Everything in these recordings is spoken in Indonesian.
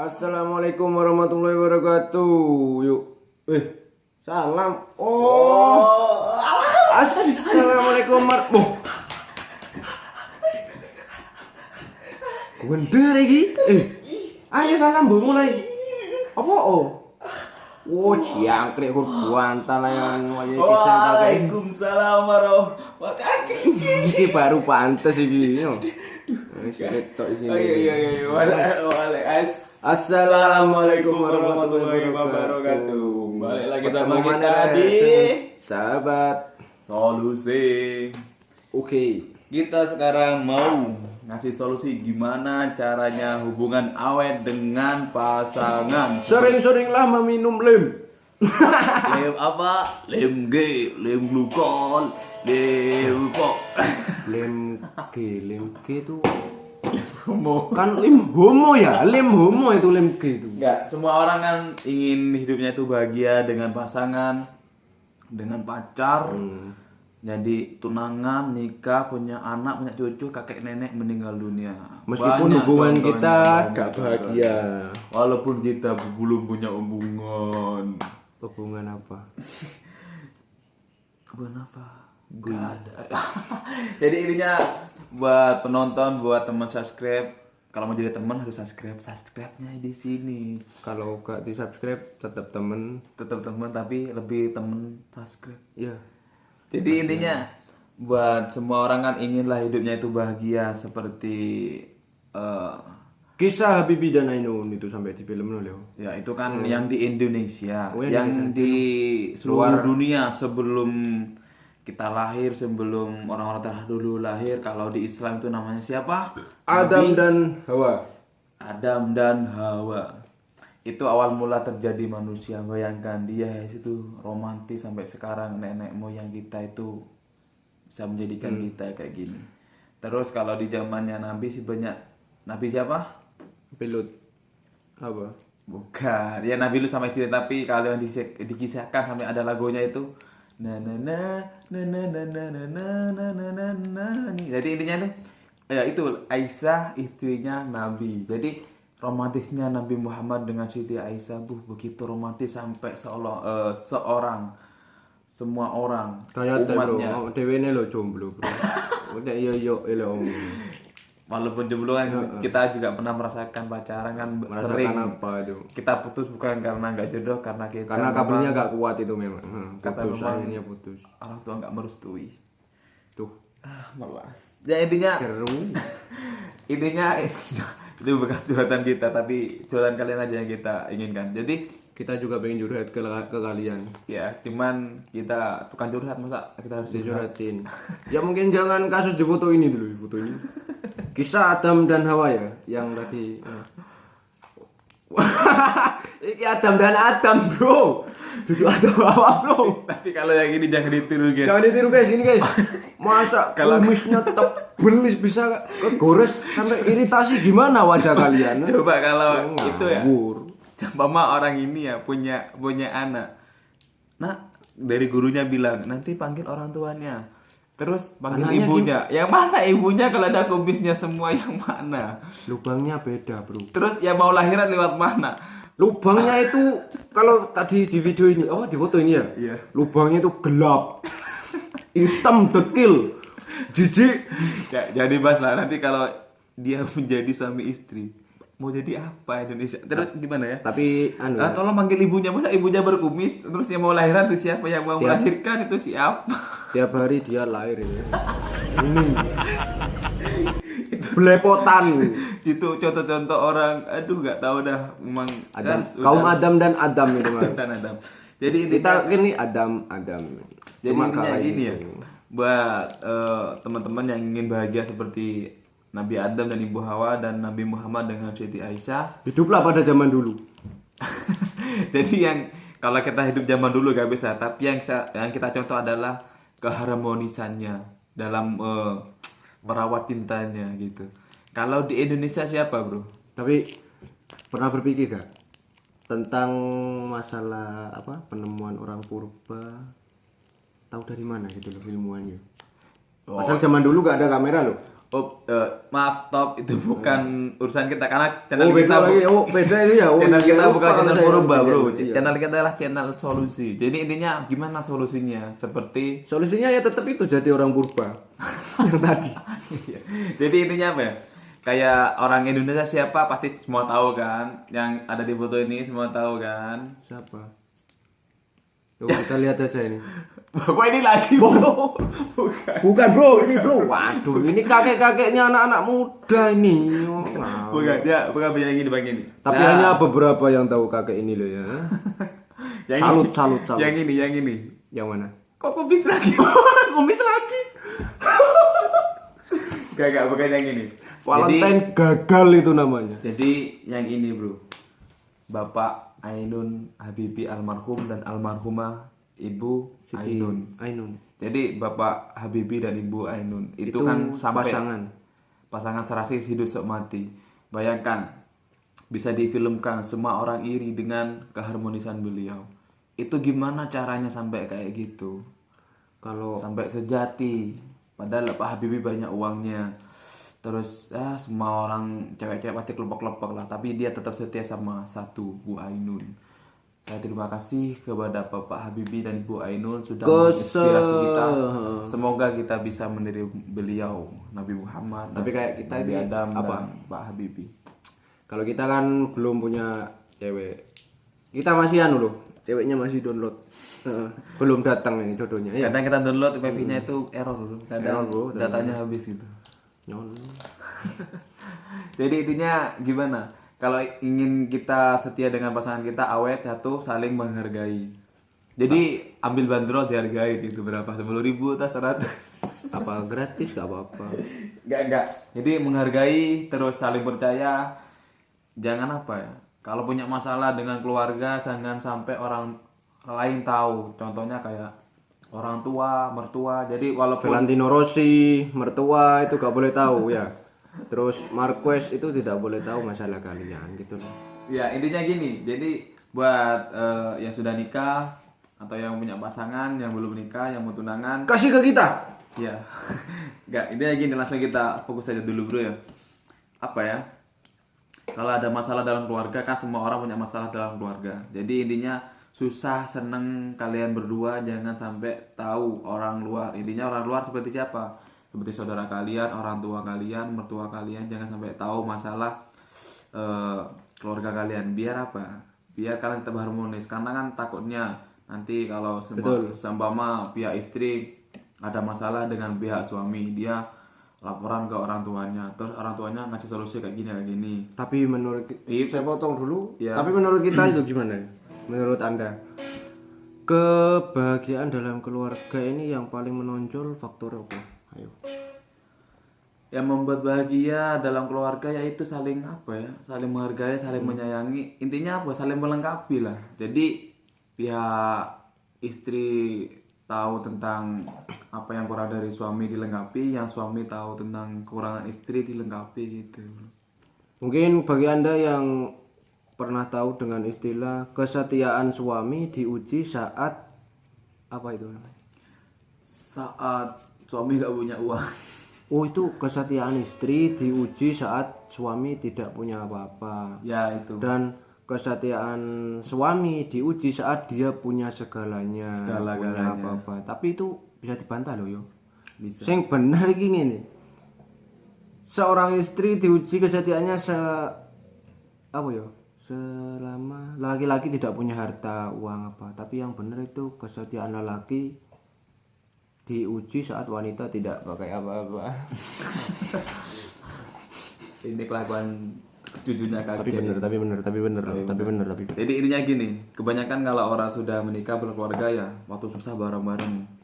Assalamualaikum warahmatullahi wabarakatuh. Yuk. Salam. Oh. Assalamualaikum Bener lagi. Ayo salam bu mulai. Apa jangkrik ku buantan yang wajah kisah tadi. Waalaikumsalam warahmatullahi wabarakatuh. Iki baru pantes iki yo. Wis ketok di sini. Iya. Assalamualaikum warahmatullahi wabarakatuh. Balik lagi sama Ketemu kita mana, di sahabat Solusi. Oke. Kita sekarang mau ngasih solusi gimana caranya hubungan awet dengan pasangan. Sering-seringlah meminum lem. Lem apa? Lem G, lem glukol, lem kok. Lem G itu Homo. kan lem homo ya, lem homo itu lem G itu. Enggak, semua orang kan ingin hidupnya itu bahagia dengan pasangan, dengan pacar. Jadi tunangan, nikah, punya anak, punya cucu, kakek nenek meninggal dunia. Meskipun Banyak hubungan contohnya, kita banyak gak bahagia. contohnya. Walaupun kita belum punya hubungan. Hubungan apa? Hubungan apa? Gak ada. Jadi intinya buat penonton, buat teman subscribe, kalau mau jadi teman harus subscribe-nya di sini. Kalau gak di subscribe tetap temen. Tetap teman tapi lebih temen subscribe. Ya. Jadi intinya buat semua orang kan inginlah hidupnya itu bahagia seperti Kisah Habibie dan Ainun itu sampai di film lo. ya itu kan yang di Indonesia, Oh, yang di seluruh dunia sebelum kita lahir, sebelum orang-orang terdahulu lahir. Kalau di Islam itu namanya siapa? Adam dan Hawa. Adam dan Hawa. Itu awal mula terjadi manusia. Bayangkan dia itu romantis sampai sekarang, nenek moyang kita itu bisa menjadikan kita kayak gini. Terus kalau di zamannya Nabi sih banyak. Nabi siapa? Pilot. Apa? Bukan. Ya Nabi lu sama istri, tapi kalau yang dikisahkan sampai ada lagunya itu na na na na na na na na na na na na. Jadi intinya tuh ya itu Aisyah istrinya Nabi. Jadi romantisnya Nabi Muhammad dengan Siti Aisyah begitu romantis sampai seorang semua orang Kayak umatnya dewene lo jomblo, bro. Udah yo om. walaupun jomblo kan kita juga pernah merasakan pacaran kan sering Apa itu? kita putus bukan karena nggak jodoh, karena kita Karena kabelnya gak kuat itu memang. Kata Putus memang akhirnya putus. orang tua nggak merestui. Tuh. Malas. Ya intinya Seru. intinya itu bukan curhatan kita, tapi curhatan kalian aja yang kita inginkan. Jadi Kita juga pengen curhat ke kalian. ya cuman kita tukang curhat, masa kita harus Dicurhatin. Ya mungkin jangan kasus di foto ini dulu, foto ini. Kisah Adam dan Hawa ya, yang tadi. Iki Adam dan Adam, bro. Duduk Adam Hawa, bro. Tapi kalau yang ini jangan ditiru guys. Jangan ditiru guys, ini guys. Masa kumisnya tebel bisa kegores sampai iritasi gimana wajah kalian? Coba kalau itu ya. Ngawur. Mama orang ini ya punya anak. Nah, dari gurunya bilang nanti panggil orang tuanya. Terus panggil Anaknya ibunya. Yang mana ibunya kalau ada kumisnya semua yang mana? Lubangnya beda, bro. Terus yang mau lahiran lewat mana? Lubangnya itu kalau tadi di video ini, di foto ini ya. Iya. Lubangnya itu gelap, hitam dekil, jijik. Ya, jadi Mas lah nanti kalau dia menjadi suami istri mau jadi apa Indonesia? Terus gimana ya? Tapi Tolong panggil ibunya, masa ibunya berkumis, terus yang mau lahiran itu siapa, yang mau melahirkan itu siapa? tiap hari dia lahir ini. Belepotan. Itu contoh-contoh orang, aduh nggak tahu dah, memang Adam, kan kaum Adam dan Adam itu Adam Mas. dan Adam. Jadi Kita intinya, ini Adam. jadi Cuma intinya kalah gini itu. ya, buat teman-teman yang ingin bahagia seperti Nabi Adam dan Ibu Hawa dan Nabi Muhammad dengan Siti Aisyah. Hiduplah pada zaman dulu. Jadi yang kalau kita hidup zaman dulu gak bisa, tapi yang kita contoh adalah keharmonisannya dalam merawat cintanya gitu. Kalau di Indonesia siapa, bro? Tapi pernah berpikir gak tentang masalah penemuan orang purba? Tahu dari mana gitu loh ilmuannya? Padahal zaman dulu gak ada kamera loh. Oh, maaf top itu bukan urusan kita karena channel beda kita lagi. Oh, beda itu ya. Oh, channel iya, kita lupa bukan channel saya. purba, Bro. Iya. Channel kita adalah channel solusi. Jadi intinya gimana solusinya? Seperti Solusinya ya tetap itu, jadi orang purba. Yang tadi. Iya. Jadi intinya apa ya? Kayak orang Indonesia siapa pasti semua tahu kan? Yang ada di foto ini semua tahu kan? Siapa? Coba kita lihat aja ini. Kok ini lagi, Bro? Bukan. Bukan bro, ini bro. Waduh, ini kakek-kakeknya anak-anak muda ini. Bukan, ya, bukan begini begini. Tapi Nah, hanya beberapa yang tahu kakek ini loh ya. yang Salut. Yang ini. Yang mana? Kok kumis lagi? Kumis lagi. Gak, bukan yang ini. Valentine gagal itu namanya. Jadi yang ini, Bro. Bapak Ainun Habibie almarhum dan almarhumah Ibu Ainun. Jadi Bapak Habibie dan Ibu Ainun itu kan sampai pasangan serasi hidup sok mati. Bayangkan bisa difilmkan, semua orang iri dengan keharmonisan beliau. Itu gimana caranya sampai kayak gitu? Kalau Sampai sejati. Padahal Pak Habibie banyak uangnya. Terus semua orang cewek-cewek pasti kelompok-kelompok lah. Tapi dia tetap setia sama satu, Bu Ainun. Saya terima kasih kepada Bapak Habibie dan Bu Ainun sudah menginspirasi kita. Semoga kita bisa meniru beliau, Nabi Muhammad. Tapi kayak kita Nabi ini Adam apa? dan Pak Habibie. Kalau kita kan belum punya cewek. Kita masih anu loh, ceweknya masih download. Belum datang ini jodohnya. Ya. Kadang kita download wifi-nya itu error dulu. Kadang Error, bro. datanya habis gitu. Nyon. Jadi intinya gimana? Kalau ingin kita setia dengan pasangan kita, awet, satu, saling menghargai. Jadi ambil bandrol dihargai gitu berapa? 10.000 atau 100? Apa gratis gak apa-apa. Enggak. Jadi menghargai terus saling percaya. Jangan apa ya? Kalau punya masalah dengan keluarga jangan sampai orang lain tahu. Contohnya kayak orang tua, mertua. Jadi walaupun Valentino Rossi, mertua itu gak boleh tahu ya. Terus Marquez itu tidak boleh tahu masalah kalian gitu loh. ya intinya gini. Jadi buat yang sudah nikah atau yang punya pasangan, yang belum nikah, yang mau tunangan, Kasih ke kita. ya. Enggak, intinya gini, langsung kita fokus aja dulu, Bro ya. Apa ya? Kalau ada masalah dalam keluarga kan semua orang punya masalah dalam keluarga. Jadi intinya susah seneng kalian berdua jangan sampai tahu orang luar. Intinya orang luar seperti siapa? Seperti saudara kalian, orang tua kalian, mertua kalian, jangan sampai tahu masalah keluarga kalian. Biar apa? Biar kalian tetap harmonis. Karena kan takutnya nanti kalau seumpama pihak istri ada masalah dengan pihak suami, dia laporan ke orang tuanya, terus orang tuanya ngasih solusi kayak gini. Tapi menurut saya potong dulu. Ya. Tapi menurut kita itu gimana? Menurut Anda? Kebahagiaan dalam keluarga ini yang paling menonjol faktor apa? Ayo. Yang membuat bahagia dalam keluarga yaitu saling apa ya? Saling menghargai, saling menyayangi. Intinya apa? Saling melengkapi lah. Jadi pihak istri tahu tentang apa yang kurang dari suami dilengkapi, yang suami tahu tentang kekurangan istri dilengkapi gitu. Mungkin bagi Anda yang pernah tahu dengan istilah kesetiaan suami diuji saat apa itu namanya? Saat suami gak punya uang. Oh, itu kesetiaan istri diuji saat suami tidak punya apa-apa. Ya itu. Dan kesetiaan suami diuji saat dia punya segalanya, punya apa-apa. Tapi itu bisa dibantah loh yo. Bisa. Sing benar iki ngene. Seorang istri diuji kesetiaannya apa ya? Selama laki-laki tidak punya harta, uang apa. Tapi yang benar itu kesetiaan lelaki diuji saat wanita tidak pakai apa-apa. Ini kelakuan cucunya kakek. Tapi benar. Jadi intinya gini, kebanyakan kalau orang sudah menikah berkeluarga ya waktu susah bareng-bareng.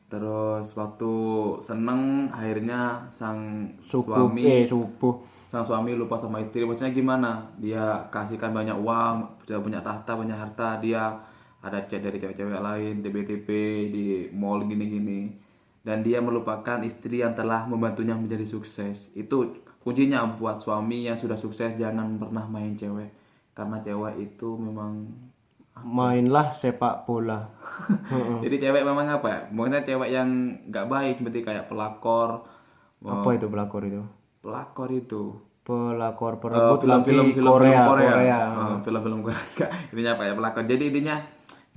Terus waktu seneng akhirnya sang suami lupa sama istri. Maksudnya gimana? Dia kasihkan banyak uang, sudah punya tahta, punya harta, dia ada chat dari cewek-cewek lain, TP-TP di mall gini-gini. Dan dia melupakan istri yang telah membantunya menjadi sukses. Itu kuncinya buat suami yang sudah sukses, jangan pernah main cewek. Karena cewek itu memang mainlah sepak bola. jadi cewek memang apa ya? Mungkin cewek yang nggak baik, seperti kayak pelakor, Apa itu pelakor itu? Pelakor itu Pelakor perebut lagi film-film Korea. film-film Korea. Intinya apa ya, pelakor. Jadi intinya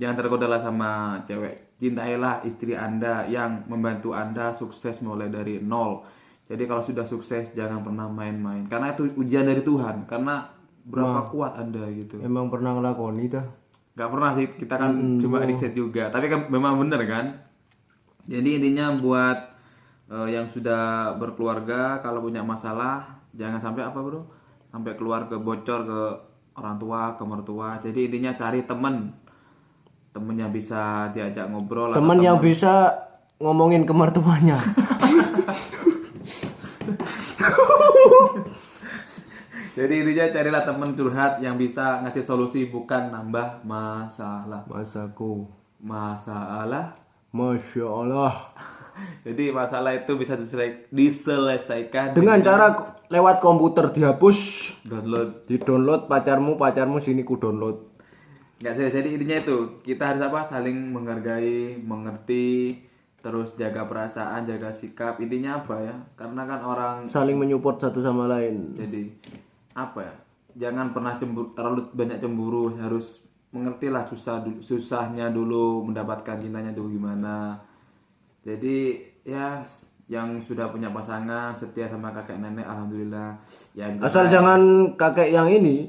jangan tergoda sama cewek. Cintailah istri Anda yang membantu Anda sukses mulai dari nol. Jadi kalau sudah sukses jangan pernah main-main. Karena itu ujian dari Tuhan. Karena berapa kuat Anda gitu. Emang pernah ngelakoni dah. Gak pernah sih, kita kan cuma riset juga. Tapi kan memang bener kan. Jadi intinya buat yang sudah berkeluarga, kalau punya masalah jangan sampai apa bro, sampai keluar ke bocor ke orang tua, ke mertua. Jadi intinya cari temen yang bisa diajak ngobrol atau Teman yang bisa ngomongin ke mertuanya. Jadi intinya carilah temen curhat yang bisa ngasih solusi, bukan nambah masalah. Masalah. Masya Allah. Jadi masalah itu bisa diselesaikan Dengan cara lewat komputer dihapus, download. di-download pacarmu sini ku download. Nggak sih, jadi intinya itu kita harus apa, saling menghargai, mengerti, terus jaga perasaan, jaga sikap. Intinya apa ya, karena kan orang Saling menyupport satu sama lain. jadi apa ya, jangan pernah terlalu banyak cemburu. Harus mengertilah susahnya dulu mendapatkan cintanya itu gimana. Jadi ya yang sudah punya pasangan setia sama kakek nenek, alhamdulillah. Yang Asal jangan kakek yang ini.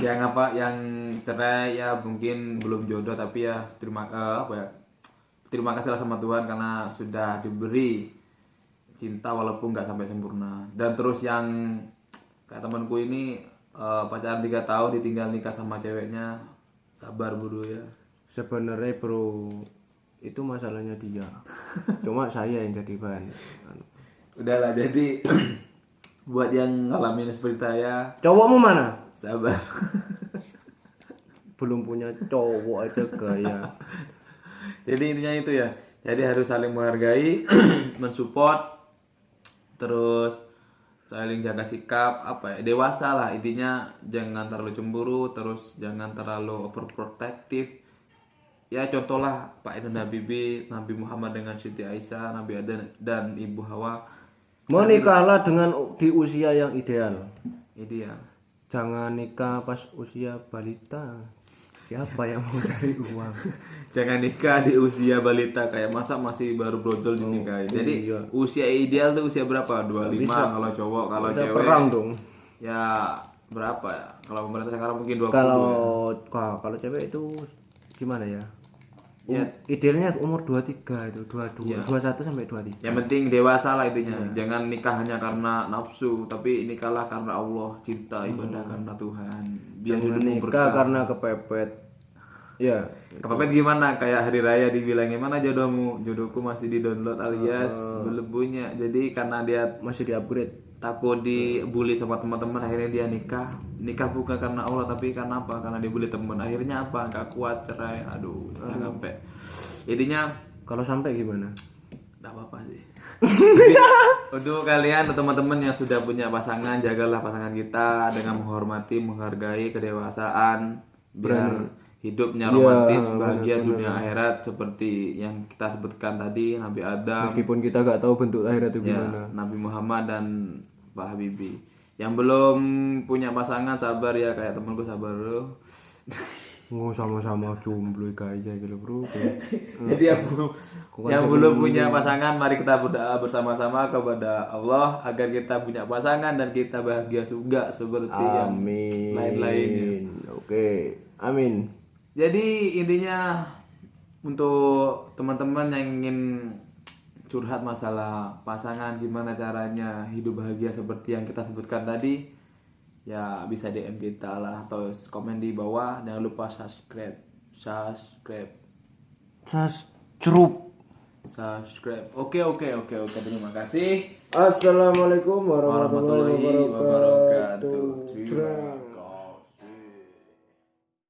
yang apa, yang cerai ya mungkin belum jodoh, tapi ya terima kasihlah sama Tuhan karena sudah diberi cinta walaupun nggak sampai sempurna. Dan terus yang kayak temanku ini pacaran 3 tahun ditinggal nikah sama ceweknya, sabar bro ya. Sebenarnya bro, itu masalahnya dia. Cuma saya yang jadi bahan. Udahlah, jadi buat yang ngalamin seperti saya, Cowokmu mana? sabar. Belum punya cowok aja gaya. Jadi intinya itu ya. Jadi harus saling menghargai, mensupport, terus saling jaga sikap, apa ya, dewasa lah intinya. Jangan terlalu cemburu, terus jangan terlalu overprotective. Ya contoh lah Pak Idun Habibie, Nabi Muhammad dengan Siti Aisyah, Nabi Adam dan Ibu Hawa. Menikahlah dengan di usia yang ideal. Ideal. Jangan nikah pas usia balita. Siapa yang mau cari uang? Jangan nikah di usia balita, kayak masa masih baru brojol dinikahin. Jadi iya. usia ideal tuh usia berapa? 25 kalau cowok, kalau Bisa cewek perang dong. ya berapa ya? Kalau pemerintah sekarang mungkin 20 ya. Kalau cewek itu gimana ya? Ya. Idealnya umur 23 itu, 22, Iya. 21 sampai 23. Yang penting dewasa lah intinya. Jangan nikah hanya karena nafsu, tapi nikahlah karena Allah, cinta, ibadah karena Tuhan. Biar Jangan hidupmu nikah berkah. karena kepepet. Ya, Kepepet gimana? Kayak hari raya dibilangnya mana jodohmu? Jodohku masih di-download alias belum punya. Jadi karena dia masih di-upgrade. takut dibully sama teman-teman, akhirnya dia nikah bukan karena Allah tapi karena apa, karena dibully teman. Akhirnya apa, nggak kuat, cerai. Aduh, jangan sampai. Intinya Kalau sampai gimana? nggak apa-apa sih. Jadi, untuk kalian atau teman-teman yang sudah punya pasangan, jagalah pasangan kita dengan menghormati, menghargai kedewasaan, biar hidupnya romantis, bahagia dunia akhirat seperti yang kita sebutkan tadi, Nabi Adam, Meskipun kita gak tahu bentuk akhirat itu ya, gimana. Nabi Muhammad dan Pak Habibie. Yang belum punya pasangan sabar ya, kayak temanku, sabar bro. Sama-sama jomblo guys ya gitu bro. Jadi yang belum punya pasangan, mari kita berdoa bersama-sama kepada Allah agar kita punya pasangan dan kita bahagia juga seperti yang lain-lainnya. Oke. Amin. Jadi intinya untuk teman-teman yang ingin curhat masalah pasangan, gimana caranya hidup bahagia seperti yang kita sebutkan tadi, ya bisa DM kita lah atau komen di bawah. Jangan lupa subscribe. Oke, terima kasih. Assalamualaikum warahmatullahi Warahmatullahi wabarakatuh. wabarakatuh.